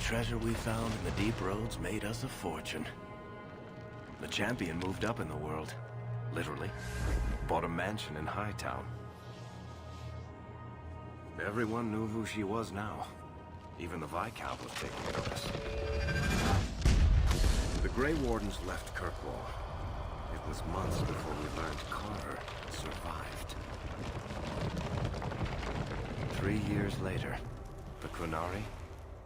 treasure we found in the deep roads made us a fortune. The champion moved up in the world, literally. Bought a mansion in Hightown. Everyone knew who she was now. Even the Viscount was taking notice. The Grey Wardens left Kirkwall. It was months before we learned Carver survived. 3 years later, the Qunari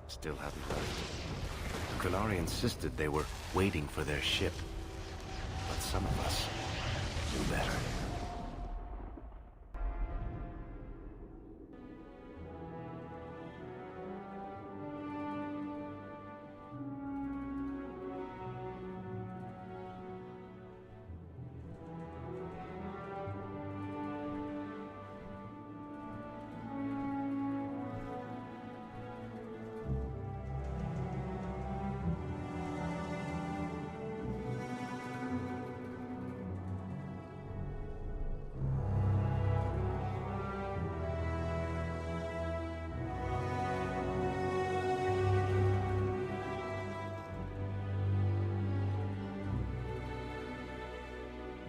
still hadn't left. The Qunari insisted they were waiting for their ship. But some of us knew better.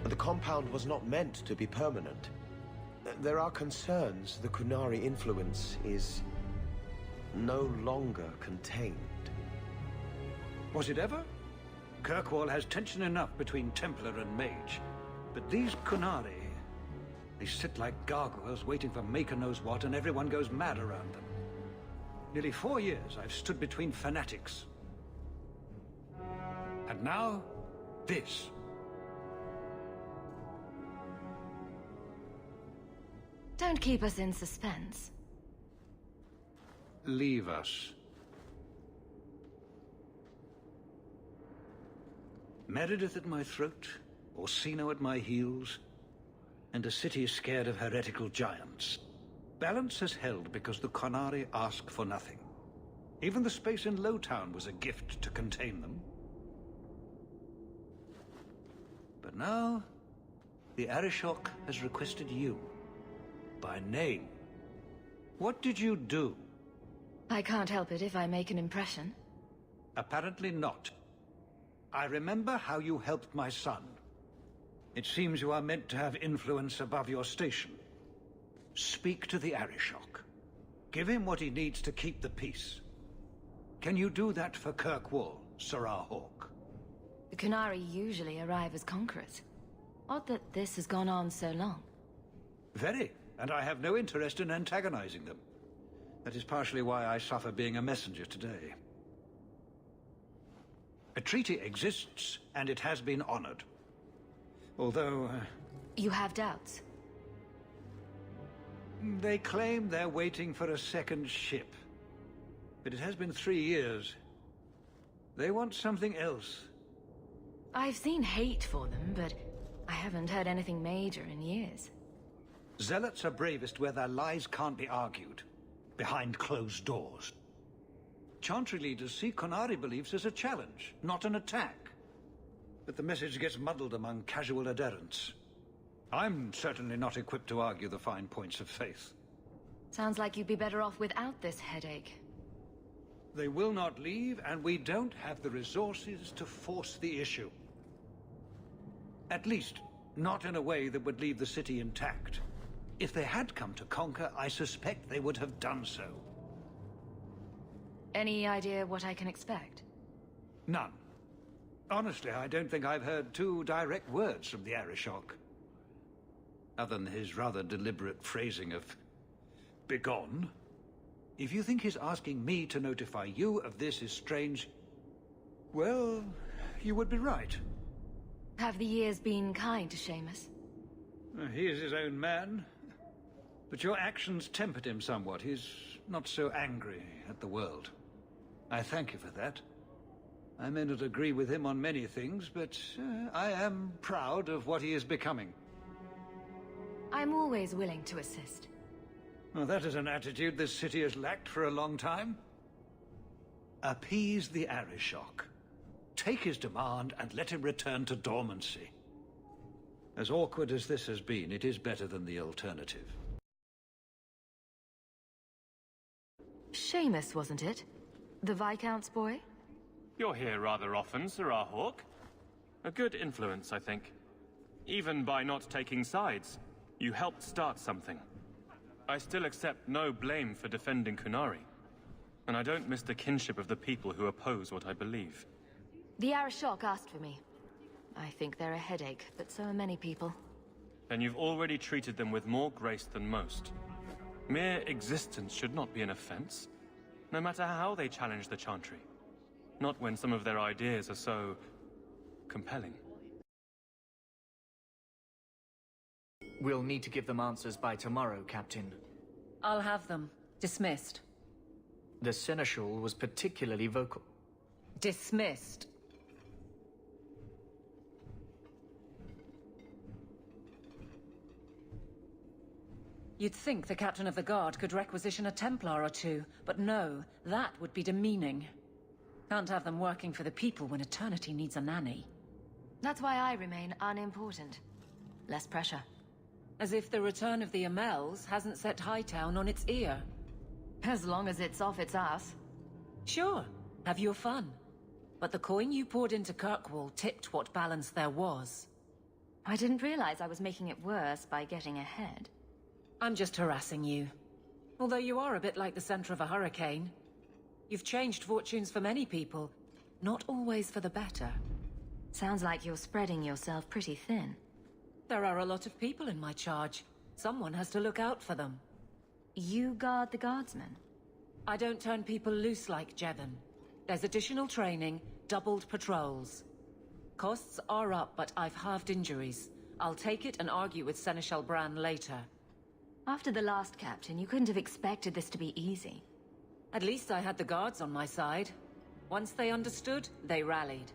The compound was not meant to be permanent. There are concerns the Qunari influence is no longer contained. Was it ever? Kirkwall has tension enough between Templar and Mage. But these Qunari, they sit like gargoyles waiting for maker knows what, and everyone goes mad around them. Nearly 4 years I've stood between fanatics. And now, this. Don't keep us in suspense. Leave us. Meredith at my throat, Orsino at my heels, and a city scared of heretical giants. Balance has held because the Qunari ask for nothing. Even the space in Lowtown was a gift to contain them. But now, the Arishok has requested you. By name. What did you do? I can't help it if I make an impression. Apparently not. I remember how you helped my son. It seems you are meant to have influence above your station. Speak to the Arishok. Give him what he needs to keep the peace. Can you do that for Kirkwall, Serah Hawke? The Qunari usually arrive as conquerors. Odd that this has gone on so long. Very. And I have no interest in antagonizing them. That is partially why I suffer being a messenger today. A treaty exists, and it has been honored. Although... You have doubts? They claim they're waiting for a second ship. But it has been 3 years. They want something else. I've seen hate for them, but I haven't heard anything major in years. Zealots are bravest where their lies can't be argued, behind closed doors. Chantry leaders see Qunari beliefs as a challenge, not an attack. But the message gets muddled among casual adherents. I'm certainly not equipped to argue the fine points of faith. Sounds like you'd be better off without this headache. They will not leave, and we don't have the resources to force the issue. At least, not in a way that would leave the city intact. If they had come to conquer, I suspect they would have done so. Any idea what I can expect? None. Honestly, I don't think I've heard 2 direct words from the Arishok. Other than his rather deliberate phrasing of begone. If you think his asking me to notify you of this is strange, well, you would be right. Have the years been kind to Seamus? He is his own man. But your actions tempered him somewhat. He's not so angry at the world. I thank you for that. I may not agree with him on many things, but I am proud of what he is becoming. I'm always willing to assist. Well, that is an attitude this city has lacked for a long time. Appease the Arishok. Take his demand and let him return to dormancy. As awkward as this has been, it is better than the alternative. Seamus, wasn't it? The Viscount's boy? You're here rather often, Sirrah Hawke. A good influence, I think. Even by not taking sides, you helped start something. I still accept no blame for defending Qunari. And I don't miss the kinship of the people who oppose what I believe. The Arishok asked for me. I think they're a headache, but so are many people. Then you've already treated them with more grace than most. Mere existence should not be an offense, no matter how they challenge the Chantry. Not when some of their ideas are so compelling. We'll need to give them answers by tomorrow, Captain. I'll have them. Dismissed. The Seneschal was particularly vocal. Dismissed. You'd think the Captain of the Guard could requisition a Templar or two, but no, that would be demeaning. Can't have them working for the people when Eternity needs a nanny. That's why I remain unimportant. Less pressure. As if the return of the Amels hasn't set Hightown on its ear. As long as it's off its ass. Sure, have your fun. But the coin you poured into Kirkwall tipped what balance there was. I didn't realize I was making it worse by getting ahead. I'm just harassing you. Although you are a bit like the center of a hurricane. You've changed fortunes for many people, not always for the better. Sounds like you're spreading yourself pretty thin. There are a lot of people in my charge. Someone has to look out for them. You guard the guardsmen? I don't turn people loose like Jevon. There's additional training, doubled patrols. Costs are up, but I've halved injuries. I'll take it and argue with Seneschal Bran later. After the last captain, you couldn't have expected this to be easy. At least I had the guards on my side. Once they understood, they rallied.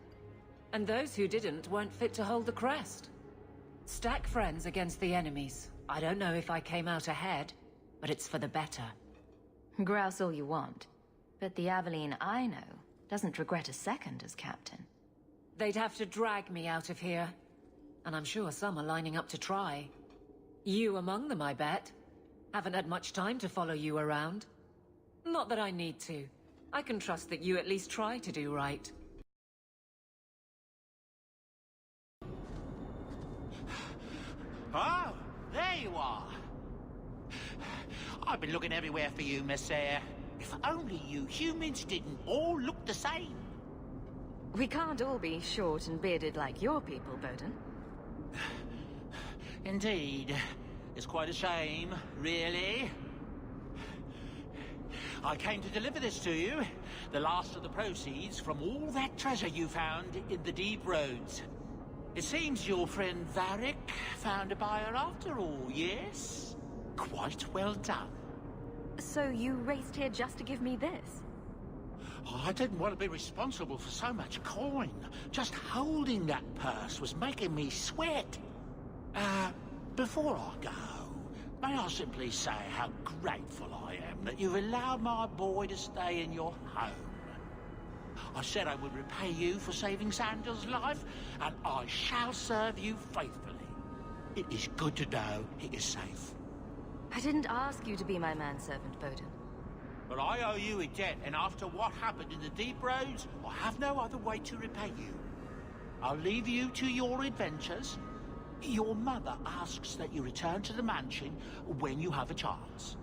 And those who didn't weren't fit to hold the crest. Stack friends against the enemies. I don't know if I came out ahead, but it's for the better. Grouse all you want. But the Aveline I know doesn't regret a second as captain. They'd have to drag me out of here. And I'm sure some are lining up to try. You among them, I bet. Haven't had much time to follow you around. Not that I need to. I can trust that you at least try to do right. Oh, there you are. I've been looking everywhere for you, Messere. If only you humans didn't all look the same. We can't all be short and bearded like your people, Bowden. Indeed. It's quite a shame, really. I came to deliver this to you. The last of the proceeds from all that treasure you found in the deep roads. It seems your friend Varric found a buyer after all, yes? Quite well done. So you raced here just to give me this? Oh, I didn't want to be responsible for so much coin. Just holding that purse was making me sweat. Before I go, may I simply say how grateful I am that you've allowed my boy to stay in your home. I said I would repay you for saving Sandal's life, and I shall serve you faithfully. It is good to know he is safe. I didn't ask you to be my manservant, Bowden. But I owe you a debt, and after what happened in the deep roads, I have no other way to repay you. I'll leave you to your adventures. Your mother asks that you return to the mansion when you have a chance.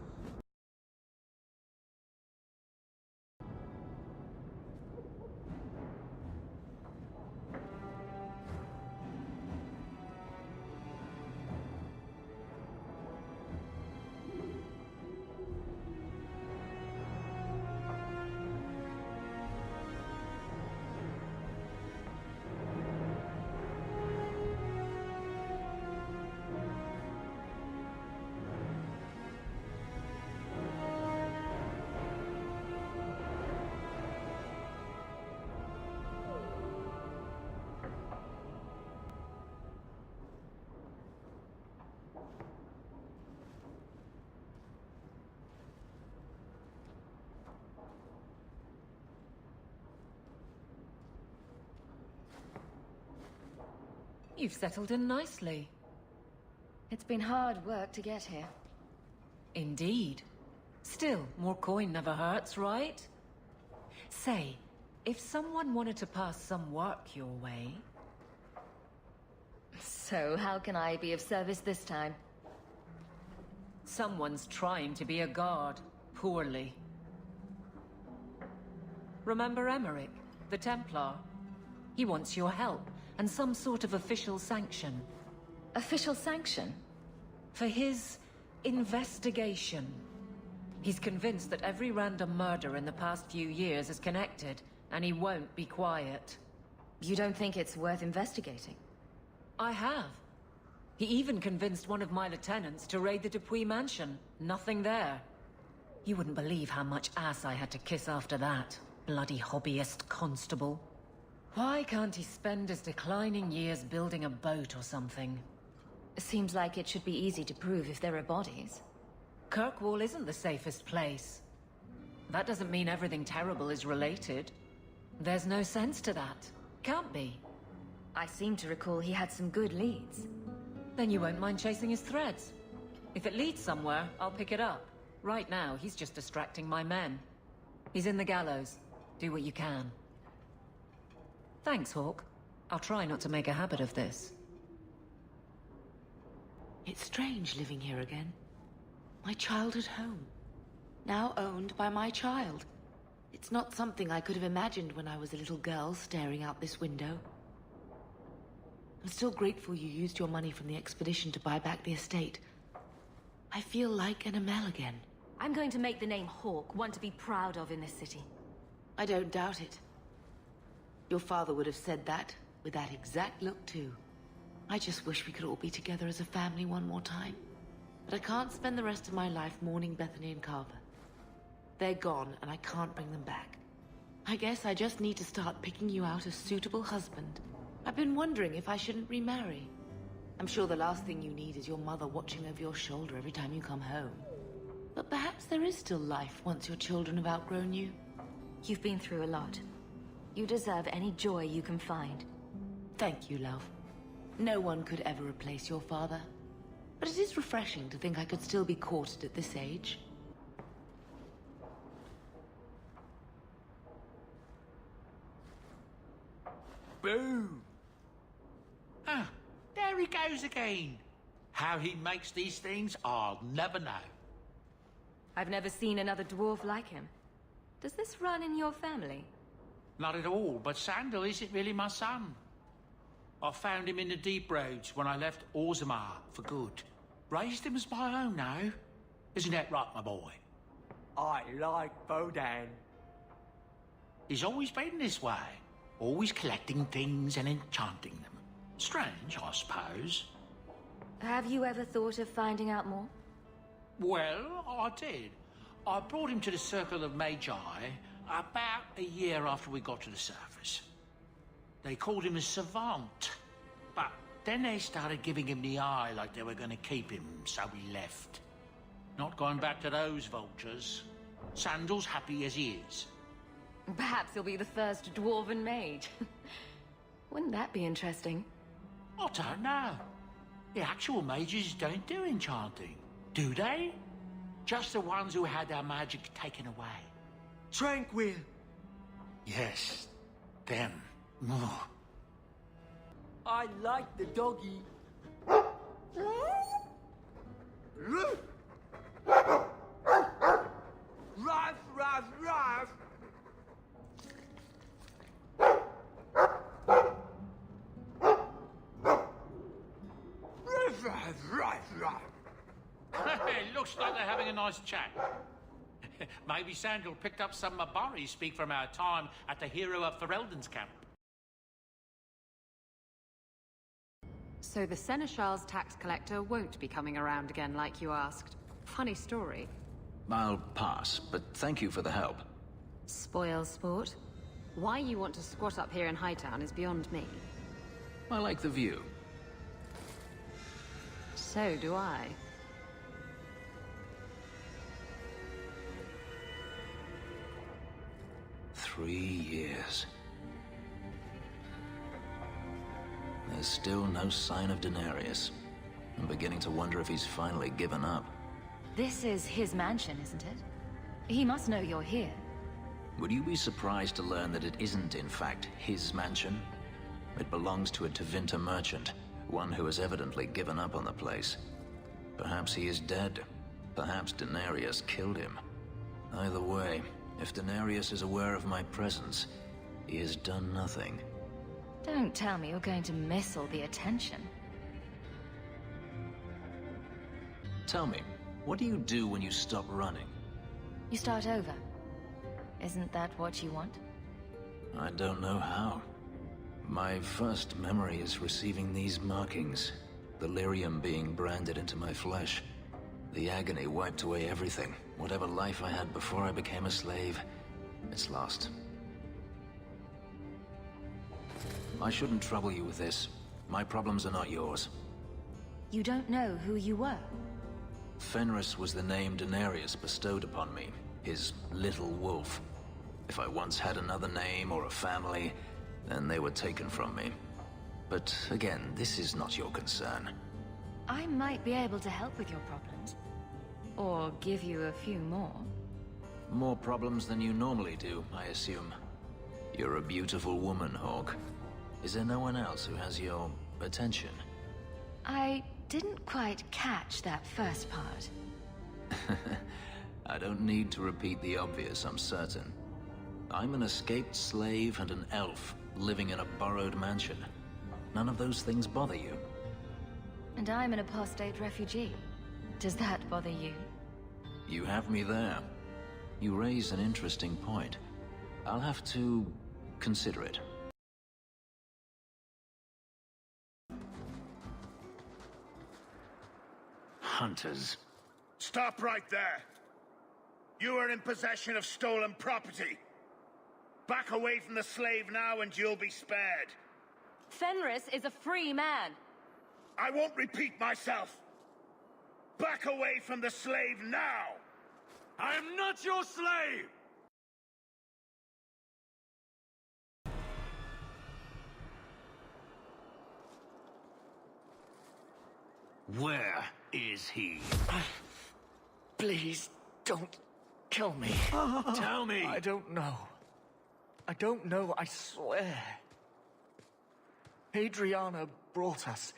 You've settled in nicely. It's been hard work to get here. Indeed. Still, more coin never hurts, right? Say, if someone wanted to pass some work your way... So, how can I be of service this time? Someone's trying to be a guard. Poorly. Remember Emmerich, the Templar? He wants your help, and some sort of official sanction. Official sanction? For his investigation. He's convinced that every random murder in the past few years is connected, and he won't be quiet. You don't think it's worth investigating? I have. He even convinced one of my lieutenants to raid the Dupuis mansion. Nothing there. You wouldn't believe how much ass I had to kiss after that. Bloody hobbyist constable. Why can't he spend his declining years building a boat or something? Seems like it should be easy to prove if there are bodies. Kirkwall isn't the safest place. That doesn't mean everything terrible is related. There's no sense to that. Can't be. I seem to recall he had some good leads. Then you won't mind chasing his threads. If it leads somewhere, I'll pick it up. Right now, he's just distracting my men. He's in the gallows. Do what you can. Thanks, Hawke. I'll try not to make a habit of this. It's strange living here again. My childhood home. Now owned by my child. It's not something I could have imagined when I was a little girl staring out this window. I'm still grateful you used your money from the expedition to buy back the estate. I feel like an Amel again. I'm going to make the name Hawke one to be proud of in this city. I don't doubt it. Your father would have said that, with that exact look too. I just wish we could all be together as a family one more time. But I can't spend the rest of my life mourning Bethany and Carver. They're gone, and I can't bring them back. I guess I just need to start picking you out a suitable husband. I've been wondering if I shouldn't remarry. I'm sure the last thing you need is your mother watching over your shoulder every time you come home. But perhaps there is still life once your children have outgrown you. You've been through a lot. You deserve any joy you can find. Thank you, love. No one could ever replace your father. But it is refreshing to think I could still be courted at this age. Boom! Ah, there he goes again. How he makes these things, I'll never know. I've never seen another dwarf like him. Does this run in your family? Not at all, but Sandal isn't really my son. I found him in the deep roads when I left Orzammar for good. Raised him as my own now. Isn't that right, my boy? I like Bodan. He's always been this way. Always collecting things and enchanting them. Strange, I suppose. Have you ever thought of finding out more? Well, I did. I brought him to the Circle of Magi about a year after we got to the surface. They called him a savant, but then they started giving him the eye like they were going to keep him, so we left. Not going back to those vultures. Sandal's happy as he is. Perhaps he'll be the first dwarven mage. Wouldn't that be interesting? I don't know. The actual mages don't do enchanting, do they? Just the ones who had their magic taken away. Tranquil. Yes, them. Oh. I like the doggy. Ruff, ruff, ruff. Ruff, ruff, ruff, ruff. It looks like they're having a nice chat. Maybe Sandal picked up some Mabari speak from our time at the Hero of Ferelden's camp. So the Seneschal's tax collector won't be coming around again like you asked. Funny story. I'll pass, but thank you for the help. Spoil sport. Why you want to squat up here in Hightown is beyond me. I like the view. So do I. Three years. There's still no sign of Denarius. I'm beginning to wonder if he's finally given up. This is his mansion, isn't it? He must know you're here. Would you be surprised to learn that it isn't, in fact, his mansion? It belongs to a Tevinter merchant, one who has evidently given up on the place. Perhaps he is dead. Perhaps Denarius killed him. Either way, if Denarius is aware of my presence, he has done nothing. Don't tell me you're going to miss all the attention. Tell me, what do you do when you stop running? You start over. Isn't that what you want? I don't know how. My first memory is receiving these markings, the lyrium being branded into my flesh. The agony wiped away everything. Whatever life I had before I became a slave, it's lost. I shouldn't trouble you with this. My problems are not yours. You don't know who you were? Fenris was the name Denarius bestowed upon me, his little wolf. If I once had another name or a family, then they were taken from me. But again, this is not your concern. I might be able to help with your problems. Or give you a few more. More problems than you normally do, I assume. You're a beautiful woman, Hawke. Is there no one else who has your attention? I didn't quite catch that first part. I don't need to repeat the obvious, I'm certain. I'm an escaped slave and an elf, living in a borrowed mansion. None of those things bother you. And I'm an apostate refugee. Does that bother you? You have me there. You raise an interesting point. I'll have to consider it. Hunters. Stop right there! You are in possession of stolen property. Back away from the slave now and you'll be spared. Fenris is a free man. I won't repeat myself. Back away from the slave now! I am not your slave! Where is he? Please, don't kill me. Tell me! I don't know. I don't know, I swear. Hadriana brought us.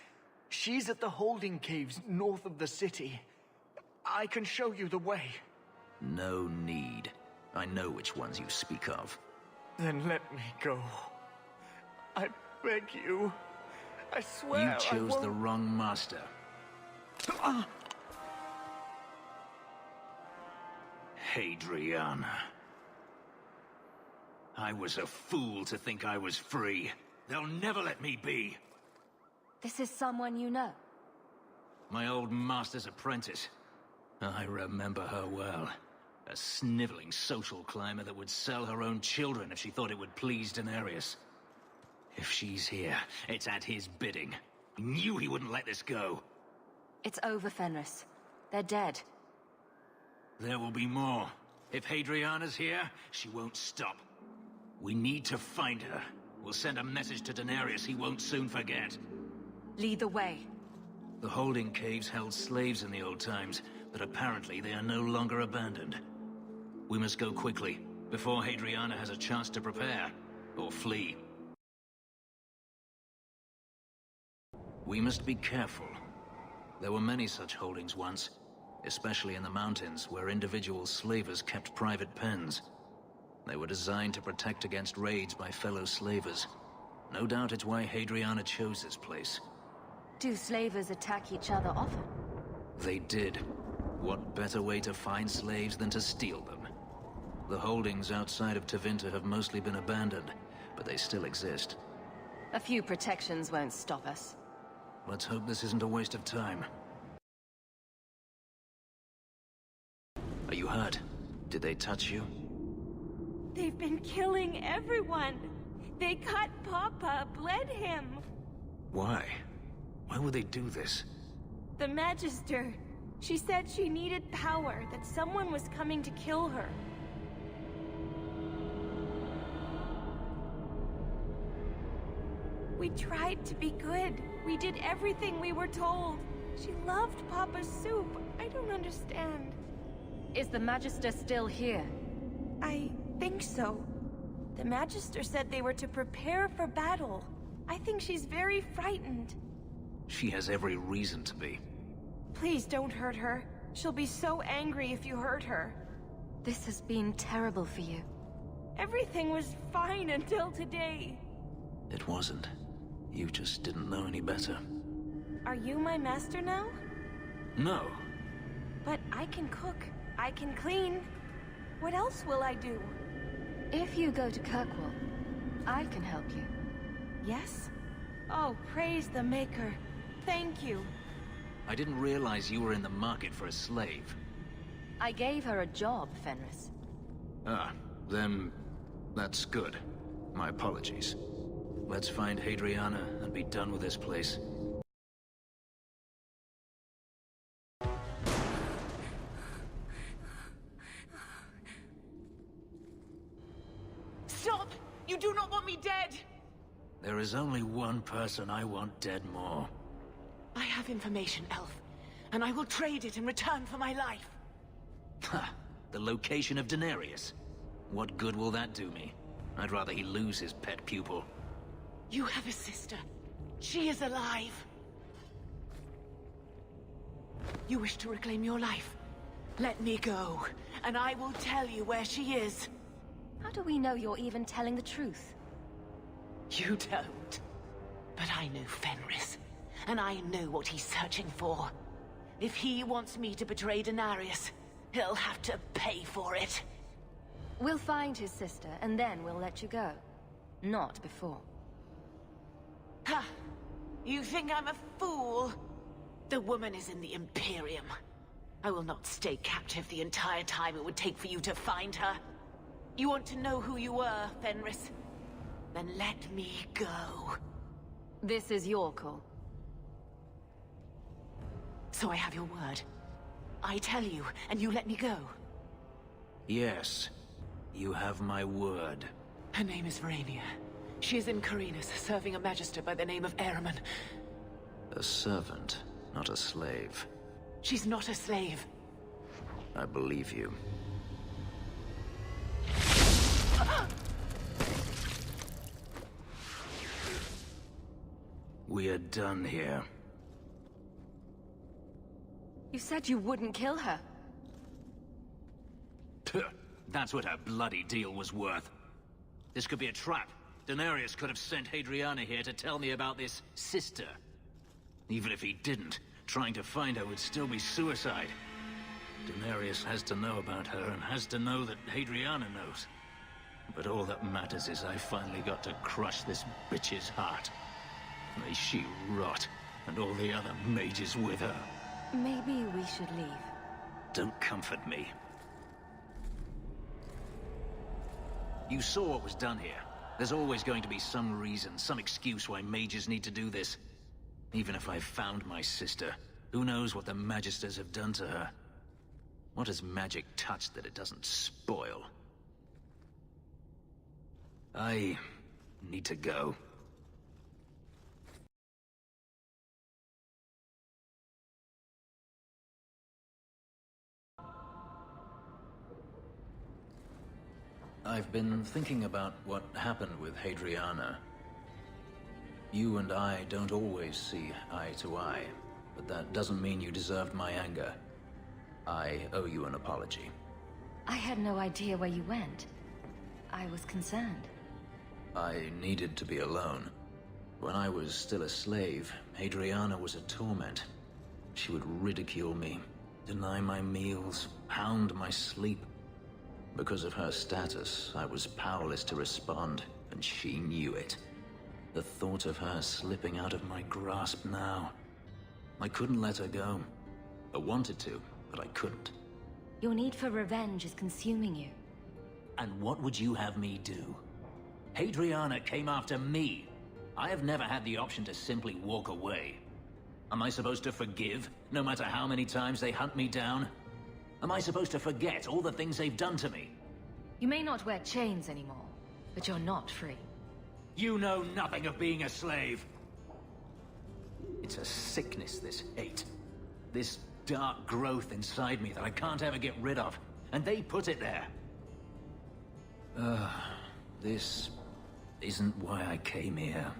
She's at the holding caves north of the city. I can show you the way. No need. I know which ones you speak of. Then let me go. I beg you. I swear You chose the wrong master. Hadriana. I was a fool to think I was free. They'll never let me be. This is someone you know? My old master's apprentice. I remember her well. A sniveling social climber that would sell her own children if she thought it would please Denarius. If she's here, it's at his bidding. He knew he wouldn't let this go. It's over, Fenris. They're dead. There will be more. If Hadriana's here, she won't stop. We need to find her. We'll send a message to Denarius he won't soon forget. Lead the way. The holding caves held slaves in the old times, but apparently they are no longer abandoned. We must go quickly, before Hadriana has a chance to prepare, or flee. We must be careful. There were many such holdings once, especially in the mountains, where individual slavers kept private pens. They were designed to protect against raids by fellow slavers. No doubt it's why Hadriana chose this place. Do slavers attack each other often? They did. What better way to find slaves than to steal them? The holdings outside of Tevinter have mostly been abandoned, but they still exist. A few protections won't stop us. Let's hope this isn't a waste of time. Are you hurt? Did they touch you? They've been killing everyone. They cut Papa, bled him. Why? Why would they do this? The Magister. She said she needed power, that someone was coming to kill her. We tried to be good. We did everything we were told. She loved Papa's soup. I don't understand. Is the Magister still here? I think so. The Magister said they were to prepare for battle. I think she's very frightened. She has every reason to be. Please don't hurt her. She'll be so angry if you hurt her. This has been terrible for you. Everything was fine until today. It wasn't. You just didn't know any better. Are you my master now? No. But I can cook. I can clean. What else will I do? If you go to Kirkwall, I can help you. Yes? Oh, praise the Maker. Thank you. I didn't realize you were in the market for a slave. I gave her a job, Fenris. Ah, then that's good. My apologies. Let's find Hadriana and be done with this place. Stop! You do not want me dead! There is only one person I want dead more. I have information, Elf, and I will trade it in return for my life. Ha! The location of Denarius. What good will that do me? I'd rather he lose his pet pupil. You have a sister. She is alive. You wish to reclaim your life? Let me go, and I will tell you where she is. How do we know you're even telling the truth? You don't. But I know Fenris, and I know what he's searching for. If he wants me to betray Denarius, he'll have to pay for it. We'll find his sister, and then we'll let you go. Not before. Ha! You think I'm a fool? The woman is in the Imperium. I will not stay captive the entire time it would take for you to find her. You want to know who you were, Fenris? Then let me go. This is your call. So I have your word. I tell you, and you let me go. Yes. You have my word. Her name is Verania. She is in Carinus, serving a magister by the name of Ahriman. A servant, not a slave. She's not a slave. I believe you. We are done here. You said you wouldn't kill her. That's what her bloody deal was worth. This could be a trap. Denarius could have sent Hadriana here to tell me about this sister. Even if he didn't, trying to find her would still be suicide. Denarius has to know about her and has to know that Hadriana knows. But all that matters is I finally got to crush this bitch's heart. May she rot, and all the other mages with her. Maybe we should leave. Don't comfort me. You saw what was done here. There's always going to be some reason, some excuse why mages need to do this. Even if I found my sister, who knows what the Magisters have done to her? What has magic touched that it doesn't spoil? I need to go. I've been thinking about what happened with Hadriana. You and I don't always see eye to eye, but that doesn't mean you deserved my anger. I owe you an apology. I had no idea where you went. I was concerned. I needed to be alone. When I was still a slave, Hadriana was a torment. She would ridicule me, deny my meals, hound my sleep. Because of her status, I was powerless to respond, and she knew it. The thought of her slipping out of my grasp now. I couldn't let her go. I wanted to, but I couldn't. Your need for revenge is consuming you. And what would you have me do? Hadriana came after me. I have never had the option to simply walk away. Am I supposed to forgive, no matter how many times they hunt me down? Am I supposed to forget all the things they've done to me? You may not wear chains anymore, but you're not free. You know nothing of being a slave. It's a sickness, this hate. This dark growth inside me that I can't ever get rid of. And they put it there. This isn't why I came here.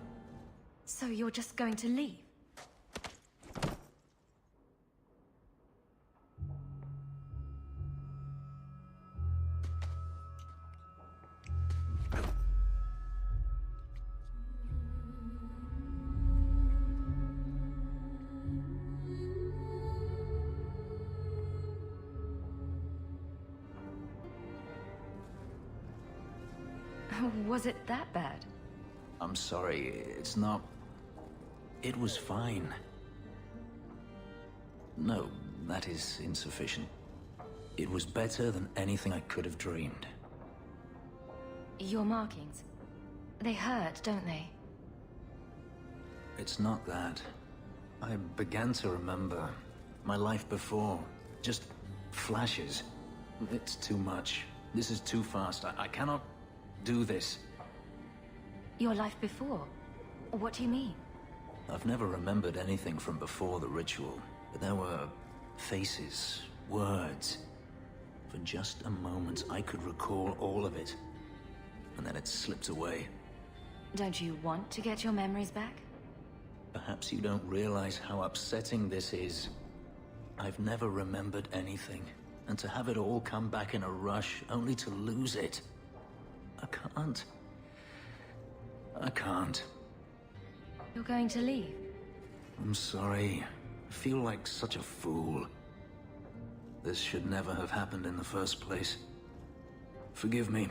So you're just going to leave? Was it that bad? I'm sorry, it's not... It was fine. No, that is insufficient. It was better than anything I could have dreamed. Your markings, they hurt, don't they? It's not that. I began to remember my life before. Just flashes. It's too much. This is too fast. I cannot do this. Your life before? What do you mean? I've never remembered anything from before the ritual, but there were faces, words. For just a moment, I could recall all of it, and then it slipped away. Don't you want to get your memories back? Perhaps you don't realize how upsetting this is. I've never remembered anything, and to have it all come back in a rush, only to lose it. I can't. I can't. You're going to leave? I'm sorry. I feel like such a fool. This should never have happened in the first place. Forgive me.